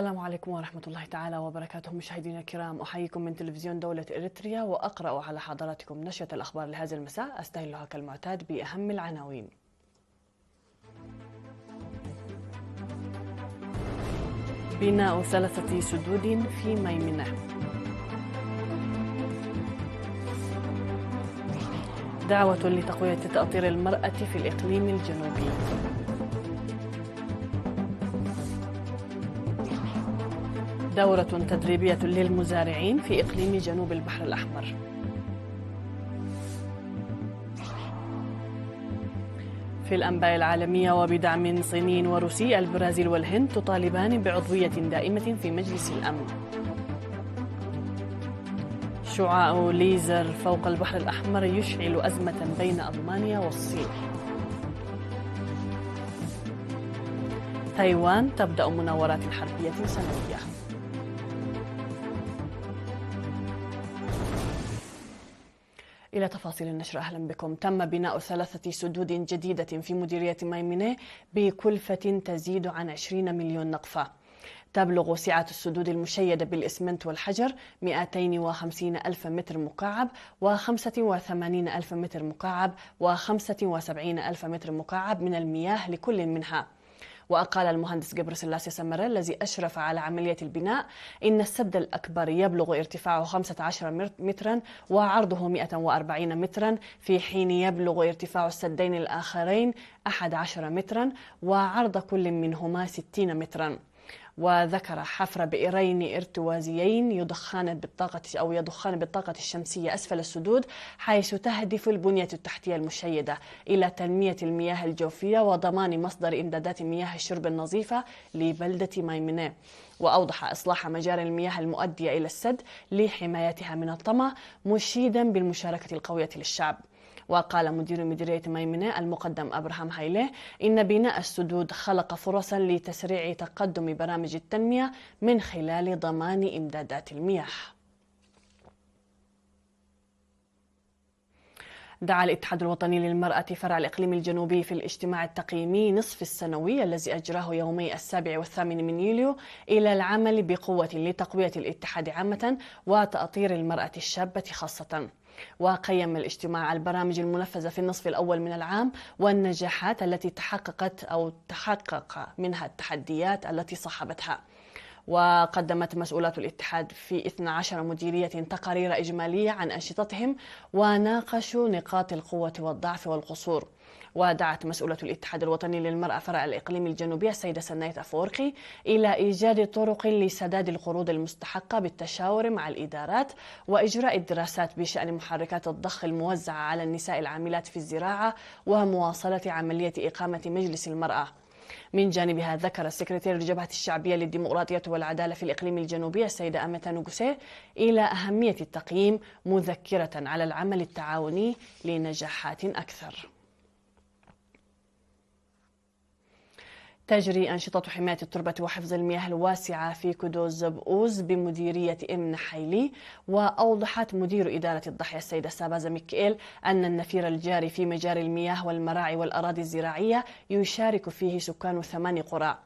السلام عليكم ورحمة الله تعالى وبركاته. مشاهدينا الكرام، أحييكم من تلفزيون دولة إريتريا وأقرأ على حضراتكم نشرة الأخبار لهذا المساء. أستهلها كالمعتاد بأهم العناوين. بناء 3 سدود في ميمنة. دعوة لتقوية تأطير المرأة في الإقليم الجنوبي. دورة تدريبية للمزارعين في إقليم جنوب البحر الأحمر. في الأنباء العالمية، وبدعم صيني وروسي، البرازيل والهند تطالبان بعضوية دائمة في مجلس الأمن. شعاع ليزر فوق البحر الأحمر يشعل أزمة بين ألمانيا والصين. تايوان تبدأ مناورات حربية سنوية. إلى تفاصيل النشر، أهلا بكم. تم بناء 3 سدود جديدة في مديرية ميمنة بكلفة تزيد عن 20 مليون نقفة. تبلغ سعة السدود المشيدة بالإسمنت والحجر 250 ألف متر مكعب و85 ألف متر مكعب و75 ألف متر مكعب من المياه لكل منها. وقال المهندس جبرسلاسي سمرة الذي أشرف على عملية البناء إن السد الأكبر يبلغ ارتفاعه 15 مترا وعرضه 140 مترا، في حين يبلغ ارتفاع السدين الآخرين 11 مترا وعرض كل منهما 60 مترا. وذكر حفر بئرين ارتوازيين يضخان بالطاقة الشمسية أسفل السدود، حيث تهدف البنية التحتية المشيدة إلى تنمية المياه الجوفية وضمان مصدر إمدادات مياه الشرب النظيفة لبلدة ميمنة. وأوضح إصلاح مجاري المياه المؤدية إلى السد لحمايتها من الطمع، مشيدا بالمشاركة القوية للشعب. وقال مدير مديرية ميمنة المقدم أبراهام هايله إن بناء السدود خلق فرصا لتسريع تقدم برامج التنمية من خلال ضمان إمدادات المياه. دعا الاتحاد الوطني للمرأة فرع الإقليم الجنوبي في الاجتماع التقييمي نصف السنوي الذي أجراه يومي 7 و8 من يوليو إلى العمل بقوة لتقوية الاتحاد عامة وتأطير المرأة الشابة خاصة. وقيم الاجتماع البرامج المنفذة في النصف الأول من العام والنجاحات التي تحقق منها التحديات التي صاحبتها. وقدمت مسؤولات الاتحاد في 12 مديرية تقارير إجمالية عن أنشطتهم، وناقشوا نقاط القوة والضعف والقصور. ودعت مسؤولة الاتحاد الوطني للمرأة فرع الإقليم الجنوبي السيدة سنايت أفورقي إلى إيجاد طرق لسداد القروض المستحقة بالتشاور مع الإدارات، وإجراء الدراسات بشأن محركات الضخ الموزعة على النساء العاملات في الزراعة، ومواصلة عملية إقامة مجلس المرأة. من جانبها ذكر السكرتير لجبهة الشعبية للديمقراطية والعدالة في الإقليم الجنوبي السيدة أميتا نوغوسي إلى أهمية التقييم، مذكرة على العمل التعاوني لنجاحات أكثر. تجري أنشطة حماية التربة وحفظ المياه الواسعة في كدوز بؤوز بمديرية إمن حيلي. وأوضحت مدير إدارة الضحية السيدة سابازا ميكيل أن النفير الجاري في مجاري المياه والمراعي والأراضي الزراعية يشارك فيه سكان 8 قرى.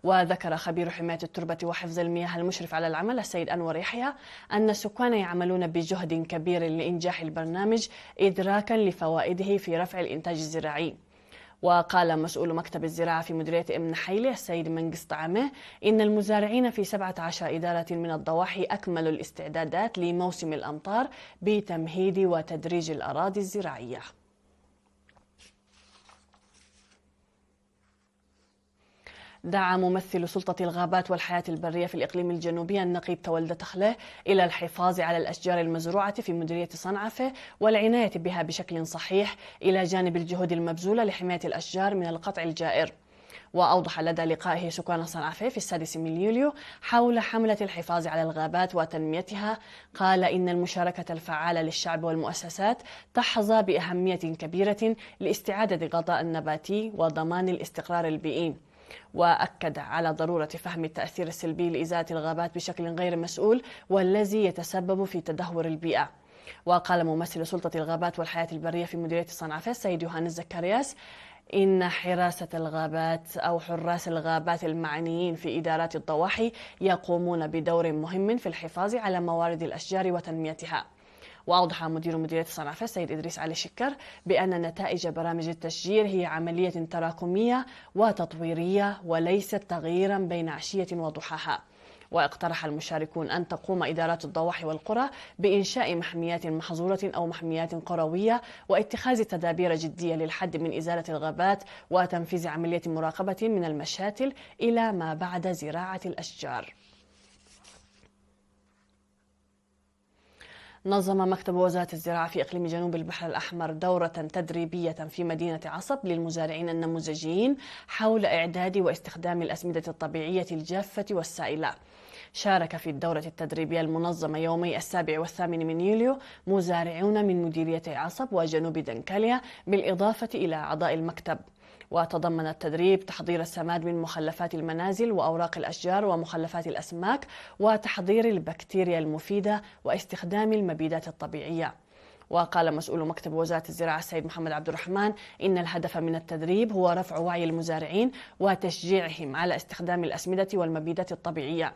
وذكر خبير حماية التربة وحفظ المياه المشرف على العمل السيد أنور يحيى أن السكان يعملون بجهد كبير لإنجاح البرنامج، إدراكا لفوائده في رفع الإنتاج الزراعي. وقال مسؤول مكتب الزراعة في مديرية إمن حيلي السيد منقس طعمه إن المزارعين في 17 إدارة من الضواحي أكملوا الاستعدادات لموسم الأمطار بتمهيد وتدريج الأراضي الزراعية. دعا ممثل سلطة الغابات والحياة البرية في الإقليم الجنوبي النقيب تولد تخله إلى الحفاظ على الأشجار المزروعة في مديرية صنعفة والعناية بها بشكل صحيح، إلى جانب الجهود المبذولة لحماية الأشجار من القطع الجائر. وأوضح لدى لقائه سكان صنعفة في 6 من يوليو حول حملة الحفاظ على الغابات وتنميتها، قال إن المشاركة الفعالة للشعب والمؤسسات تحظى بأهمية كبيرة لاستعادة الغطاء النباتي وضمان الاستقرار البيئي. وأكد على ضرورة فهم التأثير السلبي لإزالة الغابات بشكل غير مسؤول والذي يتسبب في تدهور البيئة. وقال ممثل سلطة الغابات والحياة البرية في مديرية صنعفة السيد يوهانس زكرياس إن حراسة الغابات أو حراس الغابات المعنيين في إدارات الضواحي يقومون بدور مهم في الحفاظ على موارد الأشجار وتنميتها. وأوضح مدير مديرية الصنعفة السيد إدريس علي شكر بأن نتائج برامج التشجير هي عملية تراكمية وتطويرية وليست تغييرا بين عشية وضحاها. واقترح المشاركون أن تقوم إدارات الضواحي والقرى بإنشاء محميات محظورة أو محميات قروية واتخاذ تدابير جدية للحد من إزالة الغابات وتنفيذ عملية مراقبة من المشاتل إلى ما بعد زراعة الأشجار. نظم مكتب وزارة الزراعة في إقليم جنوب البحر الأحمر دورة تدريبية في مدينة عصب للمزارعين النموذجيين حول إعداد واستخدام الأسمدة الطبيعية الجافة والسائلة. شارك في الدورة التدريبية المنظمة يومي 7 و8 من يوليو مزارعون من مديريتي عصب وجنوب دنكاليا بالإضافة إلى أعضاء المكتب. وتضمن التدريب تحضير السماد من مخلفات المنازل وأوراق الأشجار ومخلفات الأسماك وتحضير البكتيريا المفيدة واستخدام المبيدات الطبيعية. وقال مسؤول مكتب وزارة الزراعة السيد محمد عبد الرحمن إن الهدف من التدريب هو رفع وعي المزارعين وتشجيعهم على استخدام الأسمدة والمبيدات الطبيعية.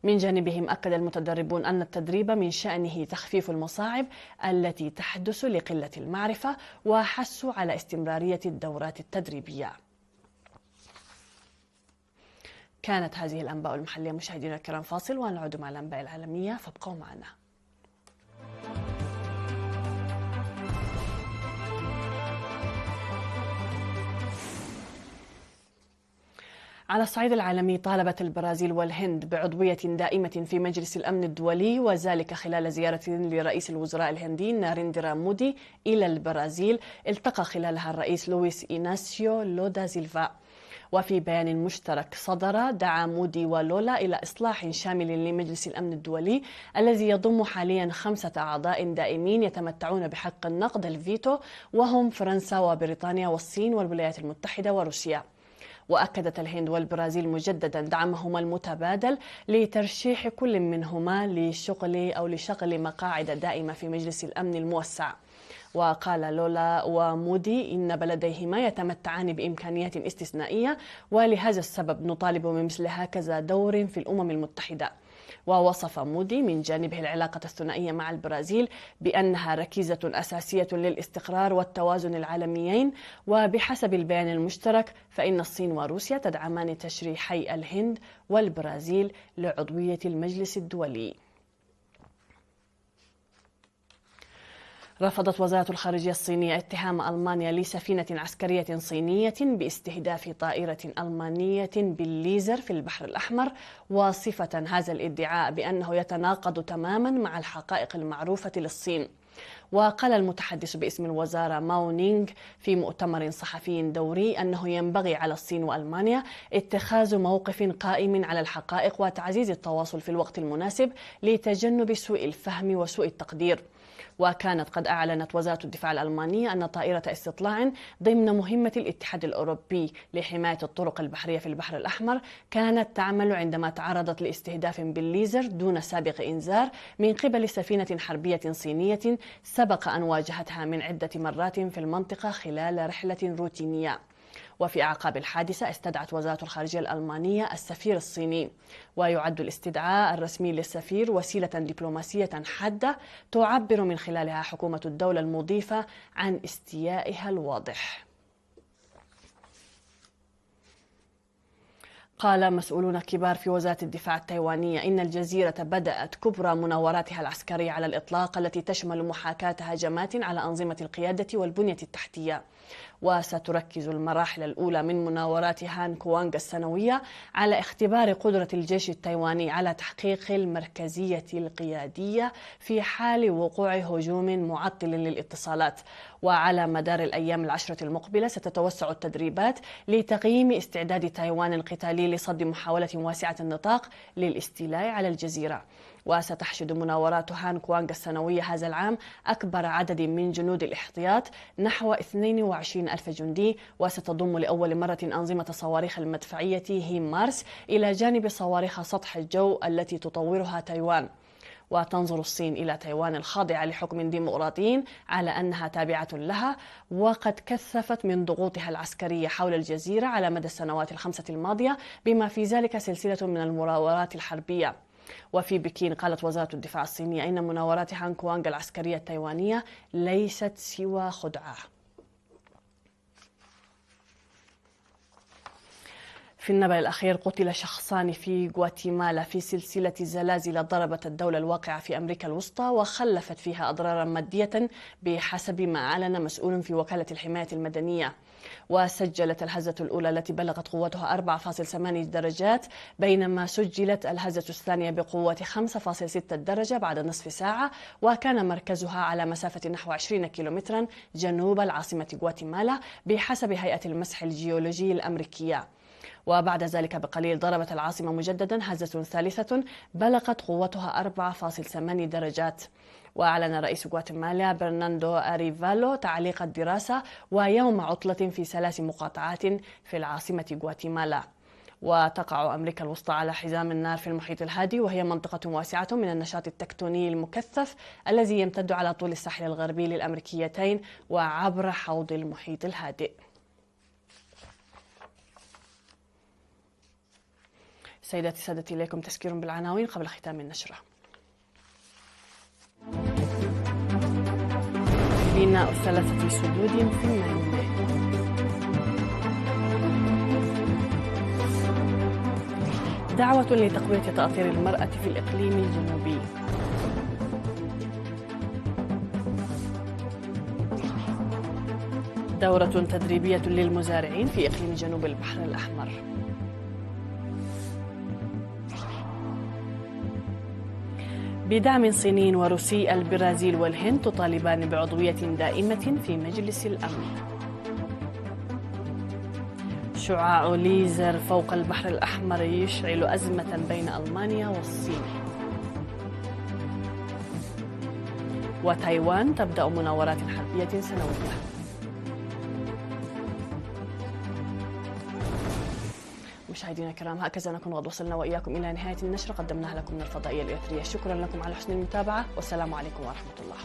من جانبهم أكد المتدربون أن التدريب من شأنه تخفيف المصاعب التي تحدث لقلة المعرفة وحثوا على استمرارية الدورات التدريبية. كانت هذه الأنباء المحلية مشاهدينا الكرام، فاصل ونعود مع الأنباء العالمية فابقوا معنا. على الصعيد العالمي طالبت البرازيل والهند بعضوية دائمة في مجلس الأمن الدولي، وذلك خلال زيارة لرئيس الوزراء الهندي ناريندرا مودي إلى البرازيل التقى خلالها الرئيس لويس إيناسيو لودا سيلفا. وفي بيان مشترك صدر دعا مودي ولولا إلى إصلاح شامل لمجلس الأمن الدولي الذي يضم حاليا 5 أعضاء دائمين يتمتعون بحق النقد الفيتو، وهم فرنسا وبريطانيا والصين والولايات المتحدة وروسيا. وأكدت الهند والبرازيل مجددا دعمهما المتبادل لترشيح كل منهما لشغل مقاعد دائمة في مجلس الأمن الموسع. وقال لولا ومودي إن بلديهما يتمتعان بإمكانيات استثنائية، ولهذا السبب نطالب بمثل هكذا دور في الأمم المتحدة. ووصف مودي من جانبه العلاقة الثنائية مع البرازيل بأنها ركيزة أساسية للاستقرار والتوازن العالميين. وبحسب البيان المشترك فإن الصين وروسيا تدعمان تشريحي الهند والبرازيل لعضوية المجلس الدولي. رفضت وزارة الخارجية الصينية اتهام ألمانيا لسفينة عسكرية صينية باستهداف طائرة ألمانية بالليزر في البحر الأحمر، وصفة هذا الادعاء بأنه يتناقض تماما مع الحقائق المعروفة للصين. وقال المتحدث باسم الوزارة ماو نينغ في مؤتمر صحفي دوري أنه ينبغي على الصين وألمانيا اتخاذ موقف قائم على الحقائق وتعزيز التواصل في الوقت المناسب لتجنب سوء الفهم وسوء التقدير. وكانت قد أعلنت وزارة الدفاع الألمانية أن طائرة استطلاع ضمن مهمة الاتحاد الأوروبي لحماية الطرق البحرية في البحر الأحمر كانت تعمل عندما تعرضت لاستهداف بالليزر دون سابق إنذار من قبل سفينة حربية صينية سبق أن واجهتها من عدة مرات في المنطقة خلال رحلة روتينية. وفي أعقاب الحادثة استدعت وزارة الخارجية الألمانية السفير الصيني. ويعد الاستدعاء الرسمي للسفير وسيلة دبلوماسية حادة تعبر من خلالها حكومة الدولة المضيفة عن استيائها الواضح. قال مسؤولون كبار في وزارة الدفاع التايوانية إن الجزيرة بدأت كبرى مناوراتها العسكرية على الإطلاق التي تشمل محاكاة هجمات على أنظمة القيادة والبنية التحتية. وستركز المراحل الأولى من مناورات هان كوانغ السنوية على اختبار قدرة الجيش التايواني على تحقيق المركزية القيادية في حال وقوع هجوم معطل للاتصالات. وعلى مدار الأيام العشرة المقبلة ستتوسع التدريبات لتقييم استعداد تايوان القتالي لصد محاولة واسعة النطاق للاستيلاء على الجزيرة. وستحشد مناورات هان كوانغ السنوية هذا العام أكبر عدد من جنود الاحتياط نحو 22 ألف جندي، وستضم لأول مرة أنظمة صواريخ المدفعية هيم مارس إلى جانب صواريخ سطح الجو التي تطورها تايوان. وتنظر الصين إلى تايوان الخاضعة لحكم ديمقراطي على أنها تابعة لها، وقد كثفت من ضغوطها العسكرية حول الجزيرة على مدى السنوات الخمسة الماضية، بما في ذلك سلسلة من المناورات الحربية. وفي بكين قالت وزارة الدفاع الصينية إن مناورات هانغ كوانغ العسكرية التايوانية ليست سوى خدعة. في النبأ الأخير، قتل شخصان في غواتيمالا في سلسلة زلازل ضربت الدولة الواقعة في أمريكا الوسطى وخلفت فيها أضرارا مادية بحسب ما أعلن مسؤول في وكالة الحماية المدنية. وسجلت الهزة الأولى التي بلغت قوتها 4.8 درجات، بينما سجلت الهزة الثانية بقوة 5.6 درجة بعد نصف ساعة، وكان مركزها على مسافة نحو 20 كيلومترا جنوب العاصمة غواتيمالا بحسب هيئة المسح الجيولوجي الأمريكية. وبعد ذلك بقليل ضربت العاصمة مجددا هزة ثالثة بلغت قوتها 4.8 درجات. وأعلن رئيس غواتيمالا برناندو أريفالو تعليق الدراسة ويوم عطلة في 3 مقاطعات في العاصمة غواتيمالا. وتقع أمريكا الوسطى على حزام النار في المحيط الهادي، وهي منطقة واسعة من النشاط التكتوني المكثف الذي يمتد على طول الساحل الغربي للأمريكيتين وعبر حوض المحيط الهادئ. سيداتي سادتي، إليكم تذكير بالعناوين قبل ختام النشرة. بناء 3 سدود في مايمنه. دعوة لتقوية تأثير المرأة في الإقليم الجنوبي. دورة تدريبية للمزارعين في إقليم جنوب البحر الأحمر. بدعم صيني وروسي، البرازيل والهند تطالبان بعضوية دائمة في مجلس الأمن. شعاع ليزر فوق البحر الأحمر يشعل أزمة بين ألمانيا والصين. وتايوان تبدأ مناورات حربية سنوية. مشاهدينا الكرام، هكذا نكون قد وصلنا وإياكم إلى نهاية النشرة قدمناها لكم من الفضائية الإريترية. شكرا لكم على حسن المتابعة، والسلام عليكم ورحمة الله.